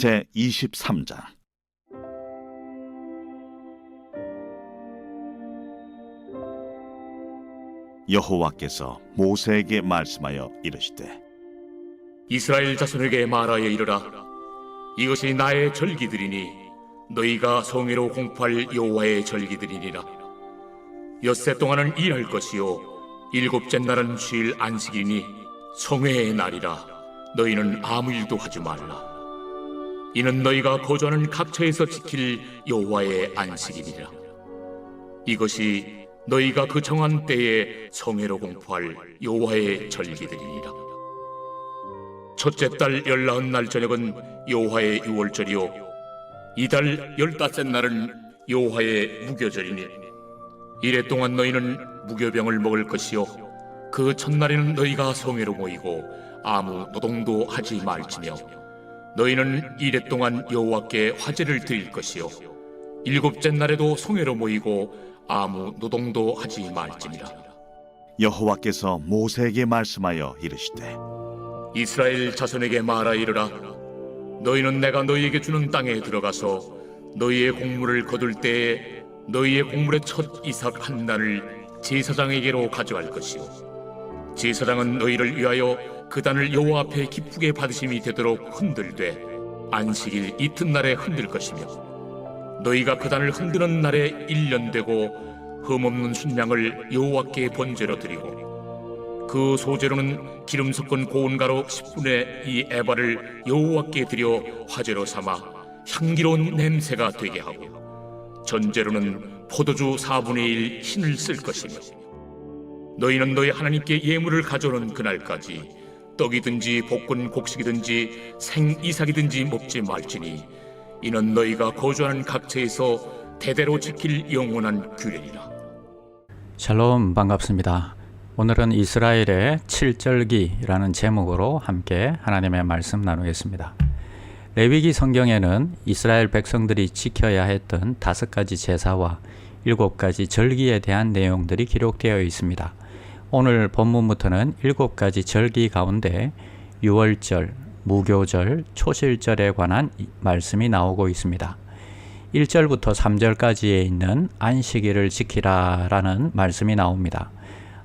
제23장. 여호와께서 모세에게 말씀하여 이르시되, 이스라엘 자손에게 말하여 이르라. 이것이 나의 절기들이니 너희가 성회로 공포할 여호와의 절기들이니라. 엿새 동안은 일할 것이요 일곱째 날은 쉴 안식이니 성회의 날이라. 너희는 아무 일도 하지 말라. 이는 너희가 거주하는 각처에서 지킬 여호와의 안식이니라. 이것이 너희가 그 정한 때에 성회로 공포할 여호와의 절기들이니라. 첫째 달 19날 저녁은 여호와의 유월절이요 이달 15째 날은 여호와의 무교절이니 이래 동안 너희는 무교병을 먹을 것이요 그 첫날에는 너희가 성회로 모이고 아무 노동도 하지 말지며 너희는 이래 동안 여호와께 화제를 드릴 것이요 일곱째 날에도 성회로 모이고 아무 노동도 하지 말지니라. 여호와께서 모세에게 말씀하여 이르시되, 이스라엘 자손에게 말하 이르라. 너희는 내가 너희에게 주는 땅에 들어가서 너희의 곡물을 거둘 때에 너희의 곡물의 첫 이삭 한 단을 제사장에게로 가져갈 것이요 제사장은 너희를 위하여 그 단을 여호와 앞에 기쁘게 받으심이 되도록 흔들되 안식일 이튿날에 흔들 것이며 너희가 그 단을 흔드는 날에 1년 되고 흠없는 순양을 여호와께 번제로 드리고 그 소제로는 기름 섞은 고운 가루 10분의 2 에바를 여호와께 드려 화제로 삼아 향기로운 냄새가 되게 하고 전제로는 포도주 4분의 1 흰을 쓸 것이며 너희는 너희 하나님께 예물을 가져오는 그날까지 떡이든지 볶은 곡식이든지 생이삭이든지 먹지 말지니 이는 너희가 거주하는 각처에서 대대로 지킬 영원한 규례니라. 샬롬, 반갑습니다. 오늘은 이스라엘의 칠절기라는 제목으로 함께 하나님의 말씀 나누겠습니다. 레위기 성경에는 이스라엘 백성들이 지켜야 했던 5가지 제사와 7가지 절기에 대한 내용들이 기록되어 있습니다. 오늘 본문부터는 7가지 절기 가운데 유월절, 무교절, 초실절에 관한 말씀이 나오고 있습니다. 1절부터 3절까지에 있는 안식일을 지키라 라는 말씀이 나옵니다.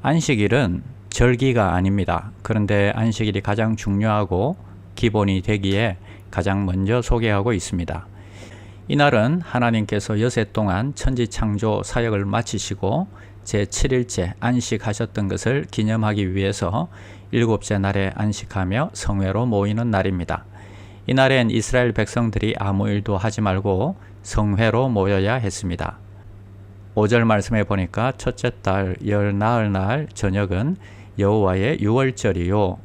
안식일은 절기가 아닙니다. 그런데 안식일이 가장 중요하고 기본이 되기에 가장 먼저 소개하고 있습니다. 이날은 하나님께서 여세 동안 천지창조 사역을 마치시고 제7일째 안식하셨던 것을 기념하기 위해서 7째 날에 안식하며 성회로 모이는 날입니다. 이날엔 이스라엘 백성들이 아무 일도 하지 말고 성회로 모여야 했습니다. 5절 말씀에 보니까 첫째 달 열 나흘 날 저녁은 여호와의 유월절이요.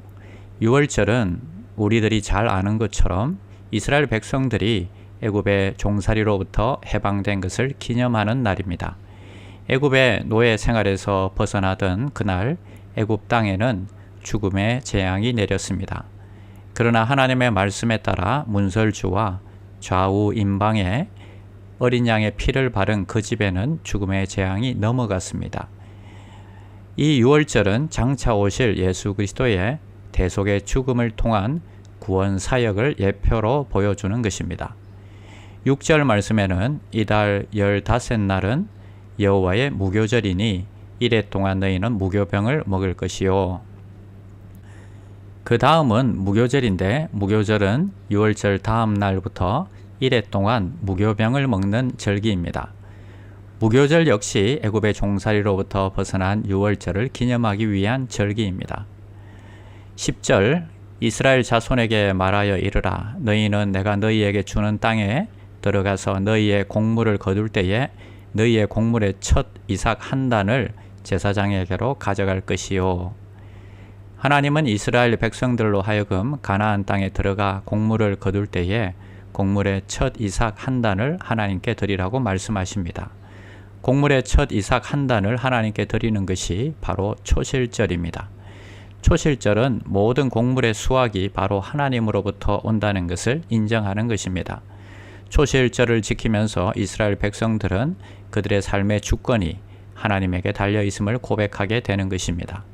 유월절은 우리들이 잘 아는 것처럼 이스라엘 백성들이 애굽의 종살이로부터 해방된 것을 기념하는 날입니다. 애굽의 노예 생활에서 벗어나던 그날 애굽 땅에는 죽음의 재앙이 내렸습니다. 그러나 하나님의 말씀에 따라 문설주와 좌우 임방에 어린 양의 피를 바른 그 집에는 죽음의 재앙이 넘어갔습니다. 이 유월절은 장차 오실 예수 그리스도의 대속의 죽음을 통한 구원 사역을 예표로 보여주는 것입니다. 6절 말씀에는 이달 15날은 여호와의 무교절이니 이래 동안 너희는 무교병을 먹을 것이요. 그 다음은 무교절인데 무교절은 유월절 다음 날부터 이래 동안 무교병을 먹는 절기입니다. 무교절 역시 애굽의 종살이로부터 벗어난 유월절을 기념하기 위한 절기입니다. 10절 이스라엘 자손에게 말하여 이르라. 너희는 내가 너희에게 주는 땅에 들어가서 너희의 곡물을 거둘 때에 너희의 곡물의 첫 이삭 한 단을 제사장에게로 가져갈 것이요. 하나님은 이스라엘 백성들로 하여금 가나안 땅에 들어가 곡물을 거둘 때에 곡물의 첫 이삭 한 단을 하나님께 드리라고 말씀하십니다. 곡물의 첫 이삭 한 단을 하나님께 드리는 것이 바로 초실절입니다. 초실절은 모든 곡물의 수확이 바로 하나님으로부터 온다는 것을 인정하는 것입니다. 초실절을 지키면서 이스라엘 백성들은 그들의 삶의 주권이 하나님에게 달려있음을 고백하게 되는 것입니다.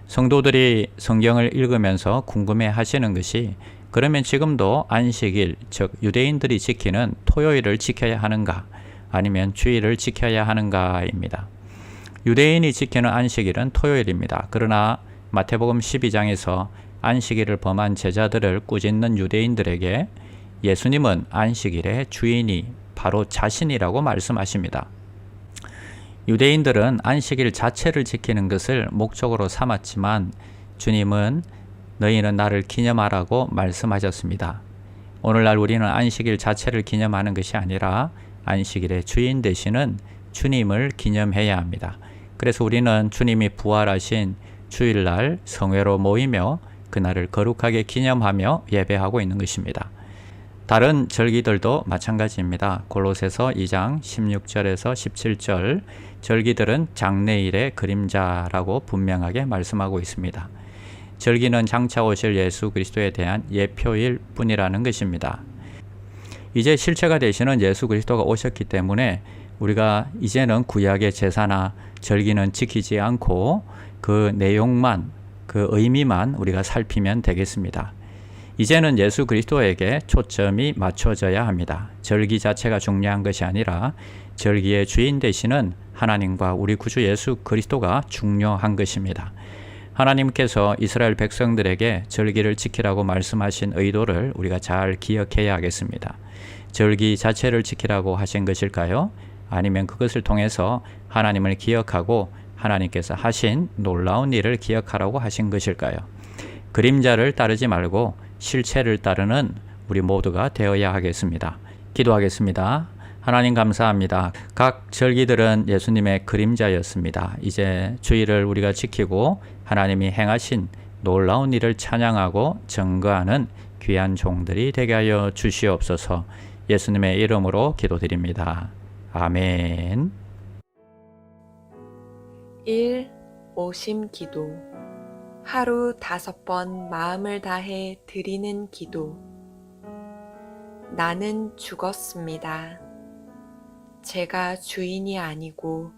성도들이 성경을 읽으면서 궁금해 하시는 것이 그러면 지금도 안식일, 즉 유대인들이 지키는 토요일을 지켜야 하는가, 아니면 주일을 지켜야 하는가입니다. 유대인이 지키는 안식일은 토요일입니다. 그러나 마태복음 12장에서 안식일을 범한 제자들을 꾸짖는 유대인들에게 예수님은 안식일의 주인이 바로 자신이라고 말씀하십니다. 유대인들은 안식일 자체를 지키는 것을 목적으로 삼았지만 주님은 너희는 나를 기념하라고 말씀하셨습니다. 오늘날 우리는 안식일 자체를 기념하는 것이 아니라 안식일의 주인 되시는 주님을 기념해야 합니다. 그래서 우리는 주님이 부활하신 주일날 성회로 모이며 그날을 거룩하게 기념하며 예배하고 있는 것입니다. 다른 절기들도 마찬가지입니다. 골로새서 2장 16절에서 17절 절기들은 장래일의 그림자라고 분명하게 말씀하고 있습니다. 절기는 장차 오실 예수 그리스도에 대한 예표일 뿐이라는 것입니다. 이제 실체가 되시는 예수 그리스도가 오셨기 때문에 우리가 이제는 구약의 제사나 절기는 지키지 않고 그 내용만, 그 의미만 우리가 살피면 되겠습니다. 이제는 예수 그리스도에게 초점이 맞춰져야 합니다. 절기 자체가 중요한 것이 아니라 절기의 주인 되시는 하나님과 우리 구주 예수 그리스도가 중요한 것입니다. 하나님께서 이스라엘 백성들에게 절기를 지키라고 말씀하신 의도를 우리가 잘 기억해야 하겠습니다. 절기 자체를 지키라고 하신 것일까요? 아니면 그것을 통해서 하나님을 기억하고 하나님께서 하신 놀라운 일을 기억하라고 하신 것일까요? 그림자를 따르지 말고 실체를 따르는 우리 모두가 되어야 하겠습니다. 기도하겠습니다. 하나님 감사합니다. 각 절기들은 예수님의 그림자였습니다. 이제 주일을 우리가 지키고 하나님이 행하신 놀라운 일을 찬양하고 증거하는 귀한 종들이 되게 하여 주시옵소서. 예수님의 이름으로 기도드립니다. 아멘. 1. 오심 기도. 하루 5번 마음을 다해 드리는 기도. 나는 죽었습니다. 제가 주인이 아니고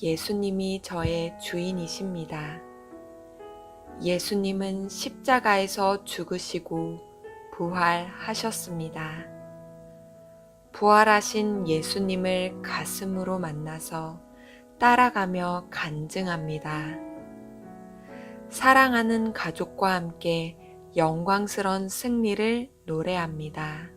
예수님이 저의 주인이십니다. 예수님은 십자가에서 죽으시고 부활하셨습니다. 부활하신 예수님을 가슴으로 만나서 따라가며 간증합니다. 사랑하는 가족과 함께 영광스러운 승리를 노래합니다.